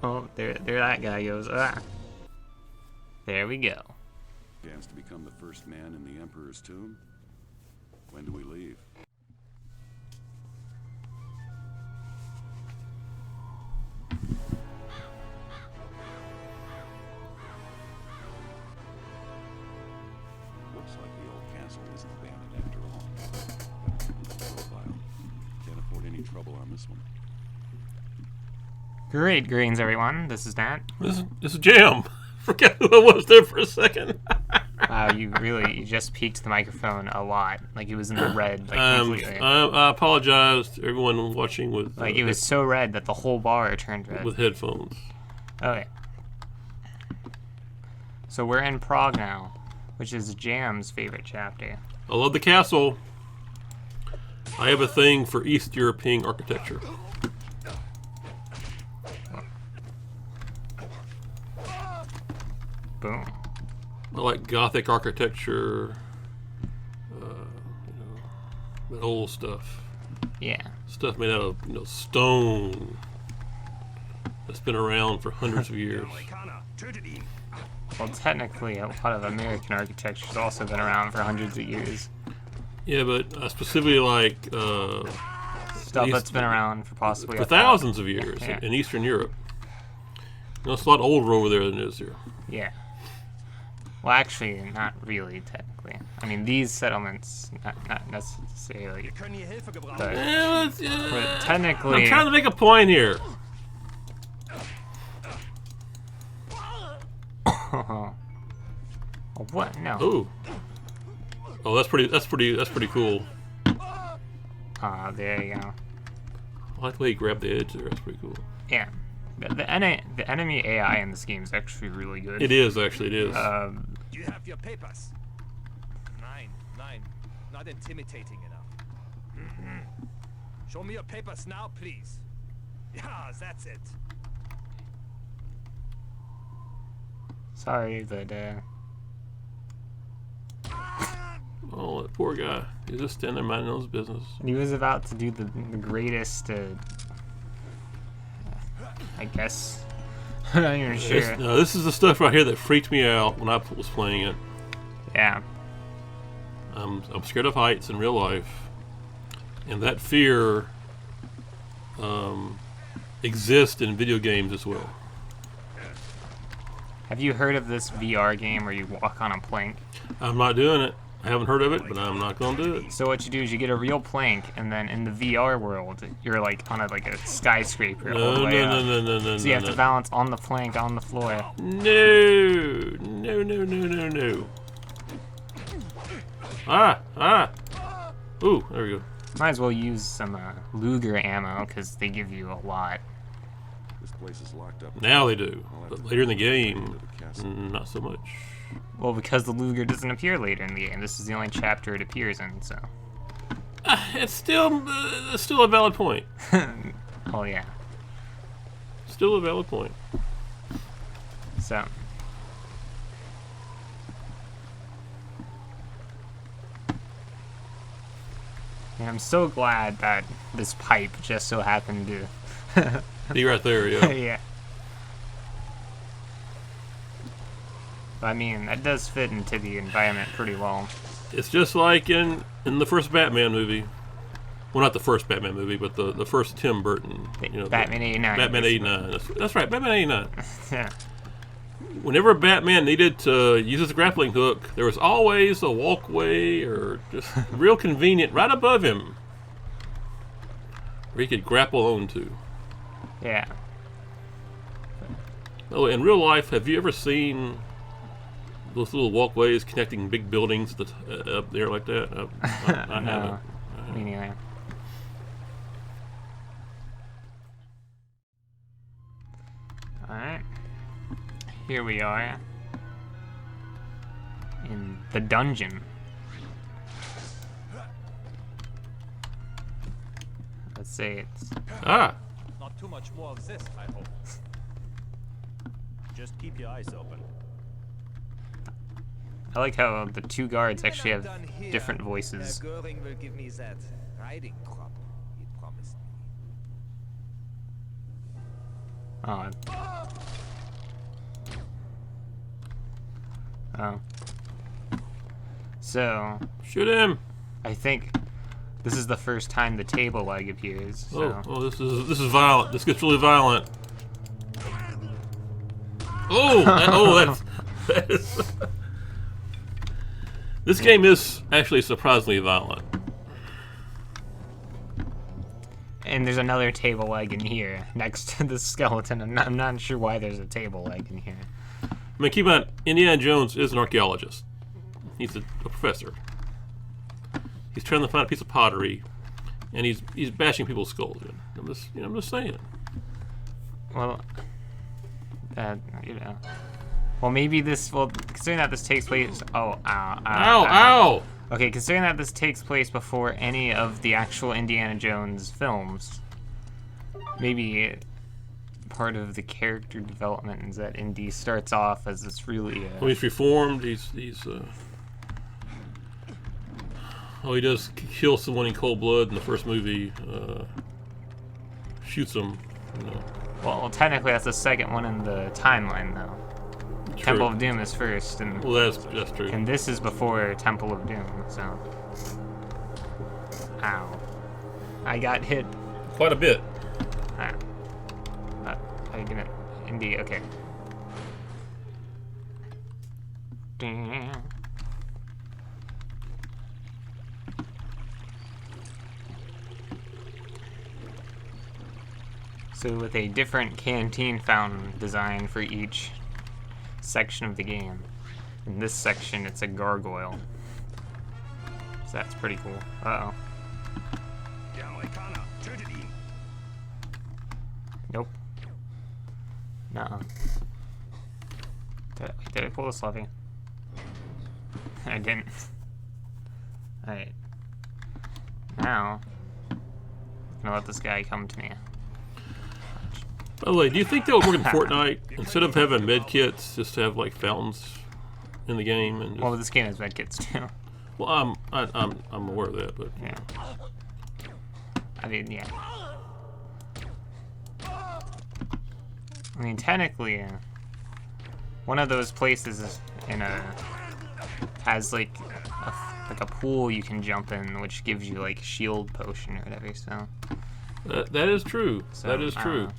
Oh, there that guy goes. Ah. There we go. Chance to become the first man in the Emperor's tomb? When do we leave? Looks like the old castle isn't abandoned after all. Profile. Can't afford any trouble on this one. Great greens, everyone. This is Nat. This is Jam. Forget who I was there for a second. Wow, you just peaked the microphone a lot. Like it was in the red, like completely. I apologize to everyone watching with. Like it was so red that the whole bar turned red. With headphones. Okay. So we're in Prague now, which is Jam's favorite chapter. I love the castle. I have a thing for East European architecture. Boom. I like Gothic architecture, that old stuff. Yeah. Stuff made out of stone that's been around for hundreds of years. Well, technically, a lot of American architecture has also been around for hundreds of years. Yeah, but I specifically like stuff that's been around for possibly for thousands of years in Eastern Europe. It's a lot older over there than it is here. Yeah. Well, actually, not really, technically. I mean, these settlements, not necessarily. But technically... I'm trying to make a point here. Oh, what? No. Ooh. Oh, that's pretty cool. There you go. I like the way he grabbed the edge there. That's pretty cool. Yeah. The enemy AI in this game is actually really good. It is, actually, it is. Do you have your papers? Nine. Not intimidating enough. Show me your papers now, please. Yeah, that's it. Sorry, but oh, that poor guy. He's just standing there minding his business. he was about to do the greatest, I guess. I'm not even sure. This is the stuff right here that freaked me out when I was playing it. Yeah. I'm scared of heights in real life, and that fear exists in video games as well. Have you heard of this VR game where you walk on a plank? I'm not doing it. I haven't heard of it, but I'm not going to do it. So what you do is you get a real plank, and then in the VR world, you're like on a skyscraper all the way up. No. So you have to balance on the plank on the floor. No. Ah. Ooh, there we go. Might as well use some Luger ammo, because they give you a lot. This place is locked up. Now they do, but later in the game, not so much. Well, because the Luger doesn't appear later in the game. This is the only chapter it appears in, so. It's still a valid point. Oh, yeah. Still a valid point. So. And I'm so glad that this pipe just so happened to be right there, yeah. yeah. I mean, that does fit into the environment pretty well. It's just like in the first Batman movie. Well, not the first Batman movie, but the first Tim Burton. Batman 89. Batman 89. That's right, Batman 89. Yeah. Whenever Batman needed to use his grappling hook, there was always a walkway or just real convenient right above him where he could grapple onto. Yeah. Oh, in real life, have you ever seen those little walkways connecting big buildings up there like that? I haven't. Me neither. Alright. Here we are. In the dungeon. Let's say it's... Ah! Not too much more of this, I hope. Just keep your eyes open. I like how the two guards actually have different voices. Goering will give me that riding crop he promised me. Oh. Oh. So, Shoot him! I think this is the first time the table leg appears. So. This is violent. This gets really violent. Oh, that is. This game is actually surprisingly violent. And there's another table leg in here next to the skeleton. I'm not sure why there's a table leg in here. I mean, keep in mind, Indiana Jones is an archaeologist. He's a professor. He's trying to find a piece of pottery, and he's bashing people's skulls in. I'm just saying. Well, well, maybe this. Well, considering that this takes place. Oh, Ow! Okay, considering that this takes place before any of the actual Indiana Jones films, maybe part of the character development is that Indy starts off as this really. Well, he's reformed. He does kill someone in cold blood in the first movie. Shoots him. Well, technically that's the second one in the timeline, though. True. Temple of Doom is first, and Well, that's true. and this is before Temple of Doom. So, ow, I got hit. Quite a bit. Ah. Are you gonna Indy? Okay. So with a different canteen fountain design for each section of the game. In this section, it's a gargoyle. So that's pretty cool. Uh-oh. Nope. Nuh-uh. Did I pull this levy? I didn't. Alright. Now, I'm gonna let this guy come to me. By the way, do you think that would work in Fortnite? Instead of having med kits, just to have like fountains in the game? And just... Well, this game has medkits too. Well, I'm aware of that, but Yeah. I mean, yeah. I mean, technically, one of those places is has like a pool you can jump in, which gives you like shield potion or whatever. So that is true. So, that is true.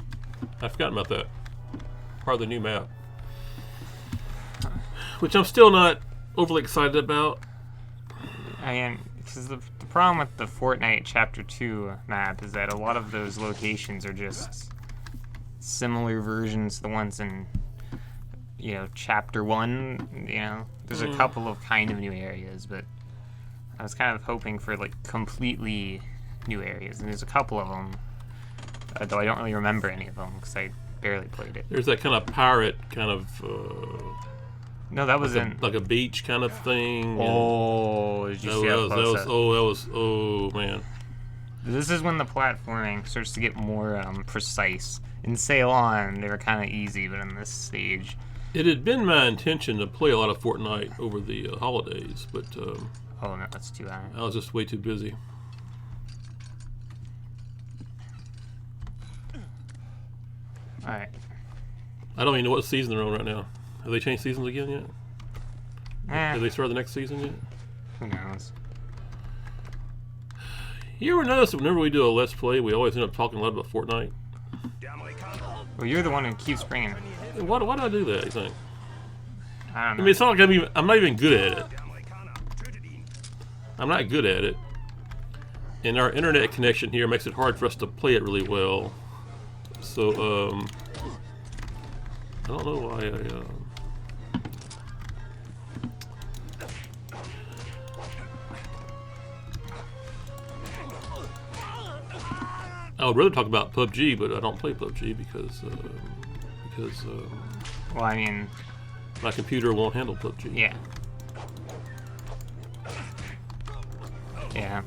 I forgot about that. Part of the new map, which I'm still not overly excited about. I mean, because the problem with the Fortnite Chapter 2 map is that a lot of those locations are just similar versions to the ones in, Chapter 1. There's a couple of kind of new areas, but I was kind of hoping for, like, completely new areas. And there's a couple of them, though I don't really remember any of them because I barely played it. There's that kind of pirate kind of... No, that was like a beach kind of thing. Oh, did you see how close that was? Oh, man. This is when the platforming starts to get more precise. In Sail On, they were kind of easy, but in this stage... It had been my intention to play a lot of Fortnite over the holidays, but... oh, no, that's too high. I was just way too busy. Alright. I don't even know what season they're on right now. Have they changed seasons again yet? Have they started the next season yet? Who knows? You ever notice that whenever we do a Let's Play, we always end up talking a lot about Fortnite? Well, you're the one who keeps bringing it. Why do I do that, you think? I don't know. I mean, it's not like I'm not even good at it. I'm not good at it. And our internet connection here makes it hard for us to play it really well. So, I don't know why I would rather talk about PUBG, but I don't play PUBG because Well, I mean... my computer won't handle PUBG. Yeah. Yeah.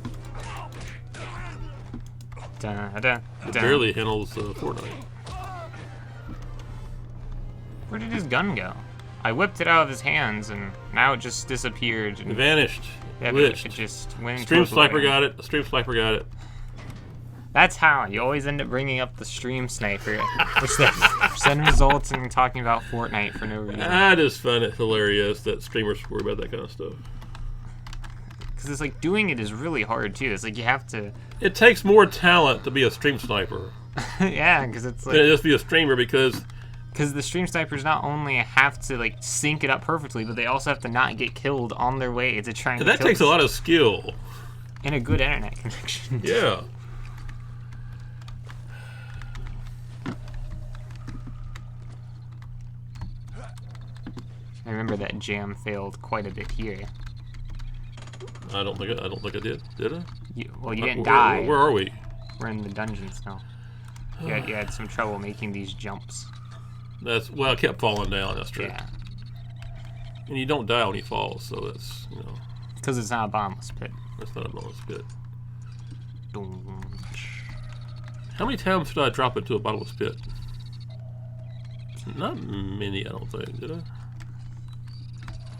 It barely handles Fortnite. Where did his gun go? I whipped it out of his hands, and now it just disappeared. It vanished. Yeah, Glitched. it just went into Stream oblivion. Sniper got it. Stream Sniper got it. That's how you always end up bringing up the stream sniper, which then results in talking about Fortnite for no reason. I just find it hilarious that streamers worry about that kind of stuff. Because it's like doing it is really hard too. It's like you have to. It takes more talent to be a stream sniper Yeah, because it's than it like just be a streamer because the stream snipers not only have to like sync it up perfectly, but they also have to not get killed on their way to try and. that takes a lot of skill. And a good internet connection. Yeah. I remember that jam failed quite a bit here. I don't think I did. Did I? You didn't die. Where are we? We're in the dungeons now. You had some trouble making these jumps. I kept falling down. That's true. Yeah. And you don't die when you fall, so that's Because it's not a bottomless pit. that's not a bonus pit. Dum. How many times did I drop into a bottomless pit? Not many, I don't think. Did I?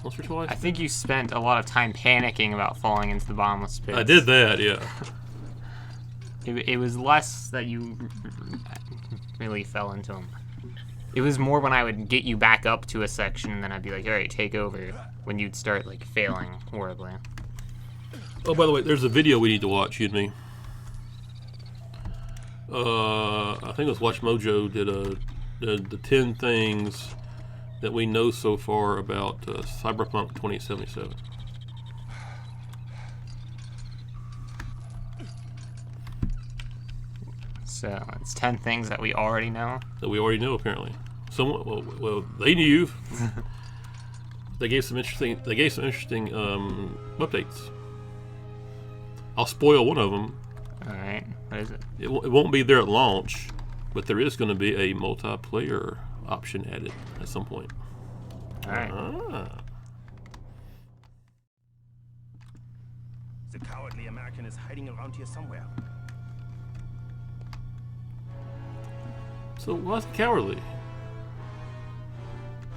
Once or twice? I think you spent a lot of time panicking about falling into the bottomless pit. I did that, yeah. It was less that you really fell into them. It was more when I would get you back up to a section, and then I'd be like, all right, take over, when you'd start, like, failing horribly. Oh, by the way, there's a video we need to watch, you and me. I think it was Watch Mojo did the 10 things that we know so far about Cyberpunk 2077. So, it's 10 things that we already know. That we already know, apparently. Well, they knew. They gave some interesting updates. I'll spoil one of them. Alright, what is it? It won't be there at launch, but there is going to be a multiplayer option added at some point. Alright. The cowardly American is hiding around here somewhere. So why's it cowardly?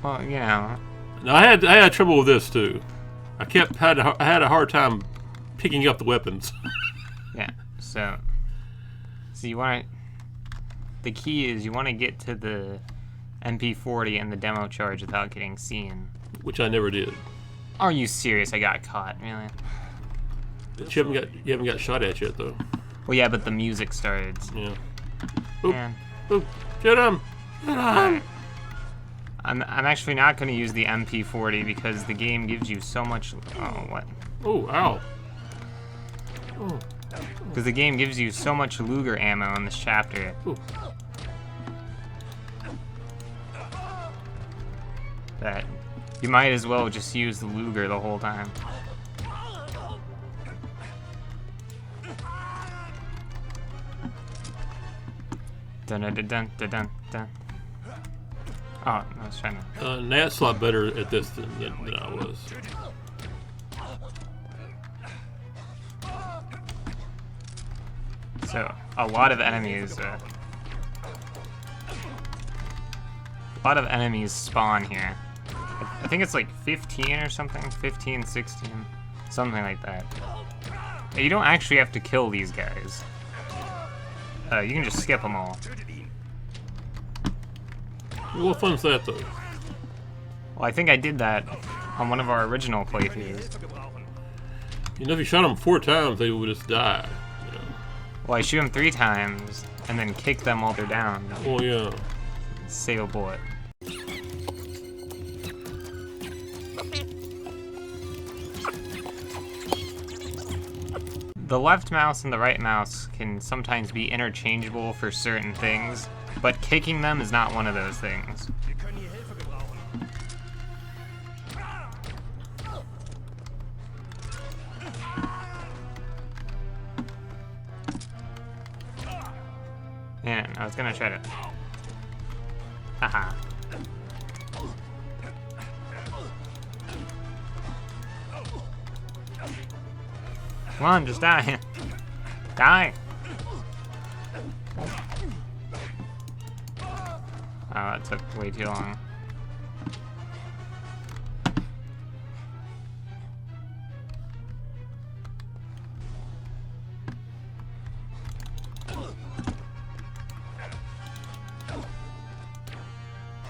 Well, you know, Now I had trouble with this too. I had a hard time picking up the weapons. yeah, so you want to, the key is you want to get to the MP40 and the demo charge without getting seen. Which I never did. Are you serious? I got caught, really? But you haven't got shot at yet though. Well, yeah, but the music started. Yeah. Oop, Man. oop, shoot him! Shoot him! I'm actually not going to use the MP40 because the game gives you so much. Oh, what? Oh, ow! Oh, Because the game gives you so much Luger ammo in this chapter. ooh. That you might as well just use the Luger the whole time. Dun dun dun dun dun dun. Dun. Oh, I was trying to. Nat's a lot better at this than I was. So a lot of enemies. A lot of enemies spawn here. I think it's like 15 or something, 15, 16, something like that. You don't actually have to kill these guys. You can just skip them all. What fun's that though? Well, I think I did that on one of our original playthroughs. You know, if you shot them 4 times, they would just die. You know? Well, I shoot them 3 times and then kick them while they're down. Oh yeah. Save a bullet. The left mouse and the right mouse can sometimes be interchangeable for certain things, but kicking them is not one of those things. Wir können hier Hilfe gebrauchen. Man, I was gonna try to. Haha. Come on, just die. Die. Oh, that took way too long.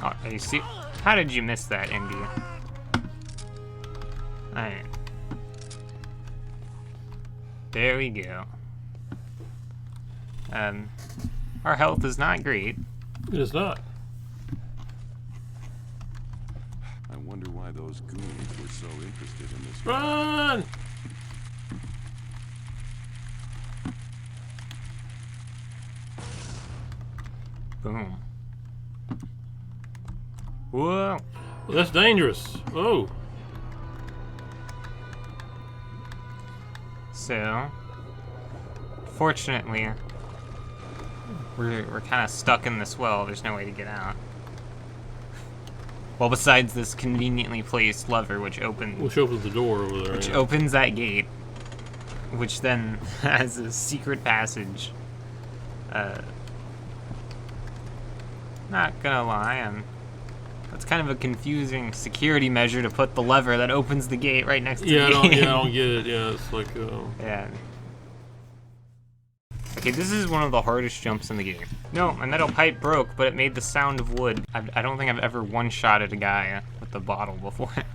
Oh, you see? How did you miss that, Indy? Alright. There we go. Our health is not great. It is not. I wonder why those goons were so interested in this. Run! Boom. Whoa. Well, that's dangerous. Oh. So, fortunately, we're kind of stuck in this well. There's no way to get out. Well, besides this conveniently placed lever, which opens the door over there. which yeah. opens that gate, which then has a secret passage. Not gonna lie, that's kind of a confusing security measure to put the lever that opens the gate right next to Yeah, the gate. I don't get it. Yeah, it's like. Yeah. Okay, this is one of the hardest jumps in the game. No, my metal pipe broke, but it made the sound of wood. I don't think I've ever one-shotted a guy with a bottle before.